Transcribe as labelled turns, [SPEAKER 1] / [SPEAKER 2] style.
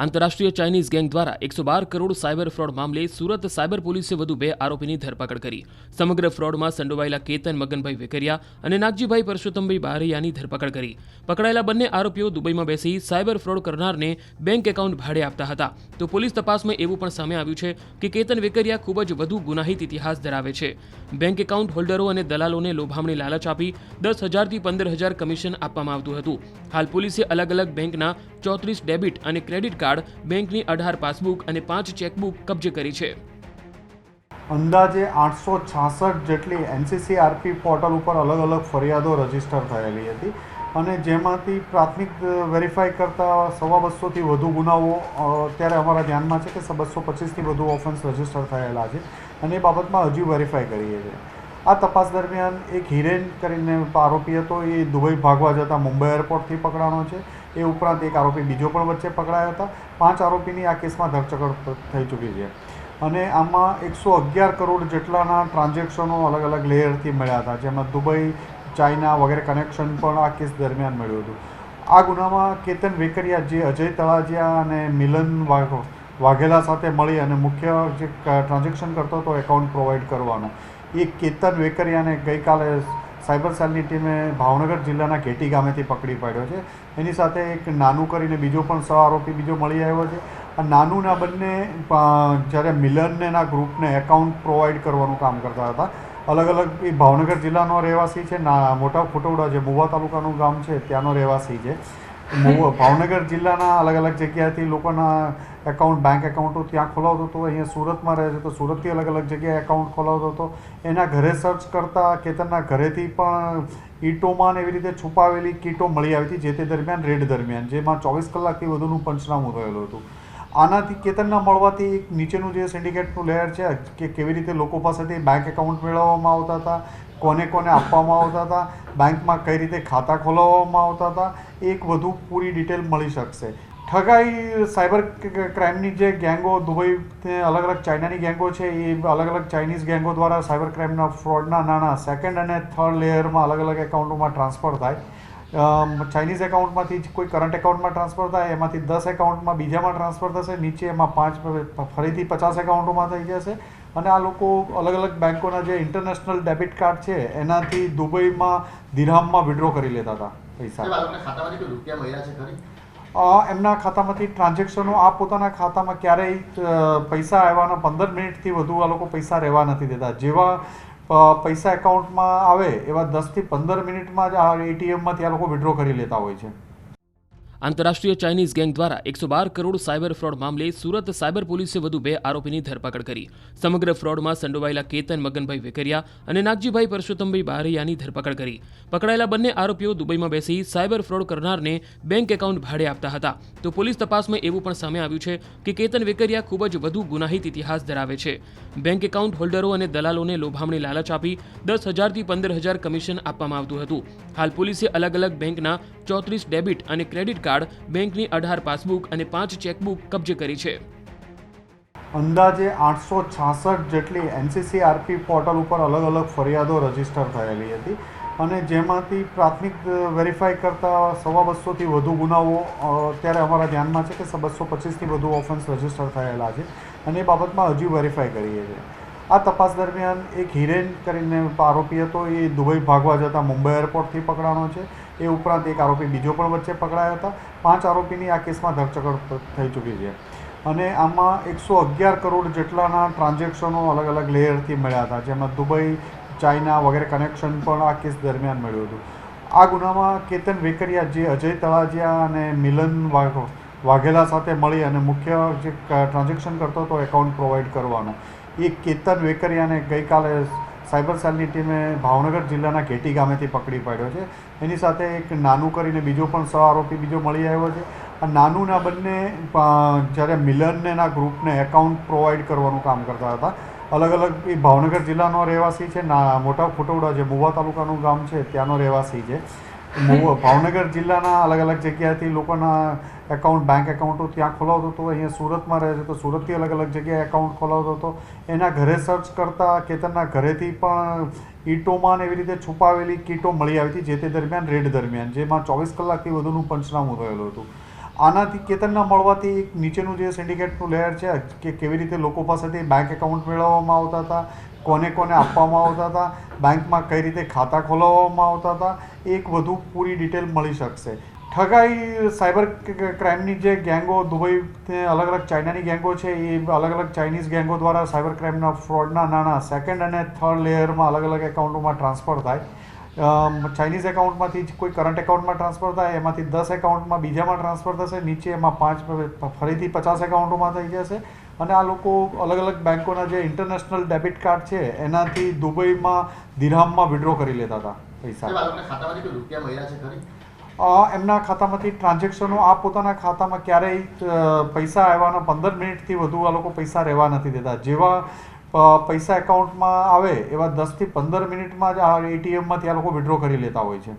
[SPEAKER 1] આંતરરાષ્ટ્રીય Chinese gang દ્વારા 112 crore cyber fraud મામલે સુરત સાયબર પોલીસે વધુ 2 આરોપીની ધરપકડ કરી। સમગ્ર ફ્રોડમાં સંડોવાયેલા કેતન મગનભાઈ વેકરિયા અને નાગજીભાઈ પરસોત્તમભાઈ બારૈયાની ધરપકડ કરી। પકડાયેલા બંને આરોપીઓ દુબઈમાં બેસી સાયબર ફ્રોડ કરનારને બેંક એકાઉન્ટ ભાડે આપતા હતા। તો પોલીસ તપાસમાં એવું પણ સામે આવ્યું છે કે કેતન વેકરિયા ખૂબ જ વધુ ગુનાહિત ઇતિહાસ ધરાવે છે। બેંક એકાઉન્ટ હોલ્ડરો અને દલાલોને લોભામણી લાલચ આપી 10,000 થી 15,000 કમિશન આપવામાં આવતું હતું। હાલ પોલીસે અલગ અલગ બેંકના 34 ડેબિટ અને ક્રેડિટ કાર્ડ, બેંકની 18 પાસબુક અને 5 ચેકબુક કબજે કરી છે।
[SPEAKER 2] અંદાજે 866 જેટલી NCCRP પોર્ટલ ઉપર અલગ અલગ ફરિયાદો રજીસ્ટર થયેલી હતી અને જેમાંથી પ્રાથમિક વેરીફાઈ કરતા 250થી વધુ ગુનાઓ અત્યારે અમારા ધ્યાનમાં છે કે 225થી વધુ ઓફેન્સ રજીસ્ટર થયેલા છે અને એ બાબતમાં હજુ વેરીફાઈ કરીએ છીએ। આ તપાસ દરમિયાન એક હિરેન કરીને આરોપી હતો, એ દુબઈ ભાગવા જતા મુંબઈ એરપોર્ટથી પકડાનો છે। એ ઉપરાંત એક આરોપી બીજો પણ વચ્ચે પકડાયા હતા। 5 આરોપીની આ કેસમાં ધરપકડ થઈ ચૂકી છે અને આમાં 111 કરોડ જેટલાના ટ્રાન્ઝેક્શનો અલગ અલગ લેયરથી મળ્યા હતા, જેમાં દુબઈ, ચાઇના વગેરે કનેક્શન પણ આ કેસ દરમિયાન મળ્યું હતું। આ ગુનામાં કેતન વેકરિયા, જે અજય તળાજિયા અને મિલન વાઘેલા સાથે મળી અને મુખ્ય જે ટ્રાન્ઝેક્શન કરતો હતો એકાઉન્ટ પ્રોવાઈડ કરવાનો, એ કેતન વેકરિયાને ગઈકાલે સાયબર સેલની ટીમે ભાવનગર જિલ્લાના ઘેટી ગામેથી પકડી પાડ્યો છે। એની સાથે એક નાનું કરીને બીજો પણ સહ આરોપી બીજો મળી આવ્યો છે। આ નાનુના બંને જ્યારે મિલનના ગ્રુપને એકાઉન્ટ પ્રોવાઈડ કરવાનું કામ કરતા હતા। અલગ અલગ એ ભાવનગર જિલ્લાનો રહેવાસી છે, મોટા ફુટવડા જે મુવા તાલુકાનું ગામ છે ત્યાંનો રહેવાસી છે। ભાવનગર જિલ્લાના અલગ અલગ જગ્યાએથી લોકોના એકાઉન્ટ, બેંક એકાઉન્ટો ત્યાં ખોલાવતો હતો। અહીંયા સુરતમાં રહે છે તો સુરતથી અલગ અલગ જગ્યાએ એકાઉન્ટ ખોલાવતો હતો। એના ઘરે સર્ચ કરતાં કેતનના ઘરેથી પણ ઈંટોમાં એવી રીતે છુપાવેલી કીટો મળી આવી હતી જે તે દરમિયાન રેડ દરમિયાન, જેમાં 24 કલાકથી વધુનું પંચનામું થયેલું હતું। આનાથી કેતનના મળવાથી એક નીચેનું જે સિન્ડિકેટનું લેયર છે કે કેવી રીતે લોકો પાસેથી બેંક એકાઉન્ટ મેળવવામાં આવતા હતા, કોને કોને આપવામાં આવતા હતા, બેંકમાં કઈ રીતે ખાતા ખોલાવવામાં આવતા હતા, એક વધુ પૂરી ડિટેલ મળી શકશે। ઠગાઈ સાયબર ક્રાઇમની જે ગેંગો દુબઈ અલગ અલગ ચાઇનાની ગેંગો છે, એ અલગ અલગ ચાઇનીઝ ગેંગો દ્વારા સાયબર ક્રાઇમના ફ્રોડના નાણાં સેકન્ડ અને થર્ડ લેયરમાં અલગ અલગ એકાઉન્ટોમાં ટ્રાન્સફર થાય। ચાઇનીઝ એકાઉન્ટમાંથી કોઈ કરંટ એકાઉન્ટમાં ટ્રાન્સફર થાય, એમાંથી 10 એકાઉન્ટમાં બીજામાં ટ્રાન્સફર થશે, નીચે એમાં 5 ફરીથી 50 એકાઉન્ટોમાં થઈ જશે અને આ લોકો અલગ અલગ બેંકોના જે ઇન્ટરનેશનલ ડેબિટ કાર્ડ છે એનાથી દુબઈમાં દિરહામમાં વિડ્રો કરી લેતા હતા પૈસા। એમના ખાતામાંથી ટ્રાન્ઝેક્શનો આ પોતાના ખાતામાં ક્યારેય પૈસા આવવાના 15 મિનિટથી વધુ આ લોકો પૈસા રહેવા નથી દેતા। જેવા પૈસા એકાઉન્ટમાં આવે એવા 10થી 15 મિનિટમાં જ આ ATMમાંથી આ લોકો વિડ્રો કરી લેતા હોય છે।
[SPEAKER 1] આંતરરાષ્ટ્રીય ચાઇનીઝ ગેંગ દ્વારા 112 કરોડ સાયબર ફ્રોડ મામલે સુરત સાયબર પોલીસે વધુ 2 આરોપીની ધરપકડ કરી। સમગ્ર ફ્રોડમાં સંડોવાયેલા કેતન મગનભાઈ વેકરિયા અને નાગજીભાઈ પરસોત્તમભાઈ બારૈયાની ધરપકડ કરી। પકડાયેલા બંને આરોપીઓ દુબઈમાં બેસી સાયબર ફ્રોડ કરનારને બેંક એકાઉન્ટ ભાડે આપતા હતા। તો પોલીસ તપાસમાં એવું પણ સામે આવ્યું છે કે કેતન વેકરિયા ખૂબ જ વધુ ગુનાહિત ઇતિહાસ ધરાવે છે। બેંક એકાઉન્ટ હોલ્ડરો અને દલાલોને લોભામણી લાલચ આપી 10,000 થી 15,000 કમિશન આપવામાં આવતું હતું। હાલ પોલીસે અલગ અલગ બેંકના 34 ડેબિટ અને ક્રેડિટ કાર્ડ, બેંકની 18 પાસબુક અને 5 ચેકબુક કબજે કરી છે।
[SPEAKER 2] અંદાજે 866 જેટલી NCCRP પોર્ટલ ઉપર અલગ અલગ ફરિયાદો રજીસ્ટર થયેલી હતી અને જેમાંથી પ્રાથમિક વેરીફાઈ કરતા 250થી વધુ ગુનાઓ અત્યારે અમારા ધ્યાનમાં છે કે 225થી વધુ ઓફેન્સ રજીસ્ટર થયેલા છે અને એ બાબતમાં હજુ વેરીફાઈ કરીએ છીએ। આ તપાસ દરમિયાન એક હિરેન કરીને આરોપી હતો, એ દુબઈ ભાગવા જતા મુંબઈ એરપોર્ટથી પકડાનો છે। એ ઉપરાંત એક આરોપી બીજો પણ વચ્ચે પકડાયા હતા। 5 આરોપીની આ કેસમાં ધરપકડ થઈ ચૂકી છે અને આમાં 111 કરોડ જેટલાના ટ્રાન્ઝેક્શનો અલગ અલગ લેયરથી મળ્યા હતા, જેમાં દુબઈ, ચાઇના વગેરે કનેક્શન પણ આ કેસ દરમિયાન મળ્યું હતું। આ ગુનામાં કેતન વેકરિયા, જે અજય તળાજિયા અને મિલન વાઘેલા સાથે મળી અને મુખ્ય જે ટ્રાન્ઝેક્શન કરતો હતો એકાઉન્ટ પ્રોવાઈડ કરવાનો, એ કેતન વેકરિયાને ગઈકાલે સાયબર સેલની ટીમે ભાવનગર જિલ્લાના ઘેટી ગામેથી પકડી પાડ્યો છે। એની સાથે એક નાનું કરીને બીજો પણ સહ આરોપી બીજો મળી આવ્યો છે। આ નાનુના બંને જ્યારે મિલનના ગ્રુપને એકાઉન્ટ પ્રોવાઈડ કરવાનું કામ કરતા હતા। અલગ અલગ એ ભાવનગર જિલ્લાનો રહેવાસી છે, મોટા ફુટવડા જે મુવા તાલુકાનું ગામ છે ત્યાંનો રહેવાસી છે। ભાવનગર જિલ્લાના અલગ અલગ જગ્યાએથી લોકોના એકાઉન્ટ, બેંક એકાઉન્ટો ત્યાં ખોલાવતો હતો। અહીંયા સુરતમાં રહે છે તો સુરતથી અલગ અલગ જગ્યાએ એકાઉન્ટ ખોલાવતો હતો। એના ઘરે સર્ચ કરતાં કેતનના ઘરેથી પણ ઈંટોમાં એવી રીતે છુપાવેલી કીટો મળી આવી હતી જે તે દરમિયાન રેડ દરમિયાન, જેમાં 24 કલાકથી વધુનું પંચનામું થયેલું હતું। આનાથી કેતનના મળવાથી એક નીચેનું જે સિન્ડિકેટનું લેયર છે કે કેવી રીતે લોકો પાસેથી બેંક એકાઉન્ટ મેળવવામાં આવતા હતા, કોને કોને આપવામાં આવતા હતા, બેંકમાં કઈ રીતે ખાતા ખોલાવવામાં આવતા હતા, એક વધુ પૂરી ડિટેલ મળી શકશે. ઠગાઈ સાયબર ક્રાઇમની જે ગેંગો દુબઈ અલગ અલગ ચાઇનાની ગેંગો છે એ અલગ અલગ ચાઇનીઝ ગેંગો દ્વારા સાયબર ક્રાઇમના ફ્રોડના નાણાં સેકન્ડ અને થર્ડ લેયરમાં અલગ અલગ એકાઉન્ટોમાં ટ્રાન્સફર થાય. ચાઇનીઝ એકાઉન્ટમાંથી કોઈ કરંટ એકાઉન્ટમાં ટ્રાન્સફર થાય, એમાંથી 10 એકાઉન્ટમાં બીજામાં ટ્રાન્સફર થશે, નીચે એમાં 5 ફરીથી 50 એકાઉન્ટોમાં થઈ જશે. અને આ લોકો અલગ અલગ બેંકોના જે ઇન્ટરનેશનલ ડેબિટ કાર્ડ છે એનાથી દુબઈમાં દિરહામમાં વિડ્રો કરી લેતા હતા પૈસા. એમના ખાતામાંથી ટ્રાન્ઝેક્શનો આ પોતાના ખાતામાં ક્યારેય પૈસા આવવાના 15 મિનિટથી વધુ આ લોકો પૈસા રહેવા નથી દેતા. જેવા પૈસા એકાઉન્ટમાં આવે એવા 10 થી 15 મિનિટમાં જ આ એટીએમમાંથી આ લોકો વિડ્રો કરી લેતા હોય છે.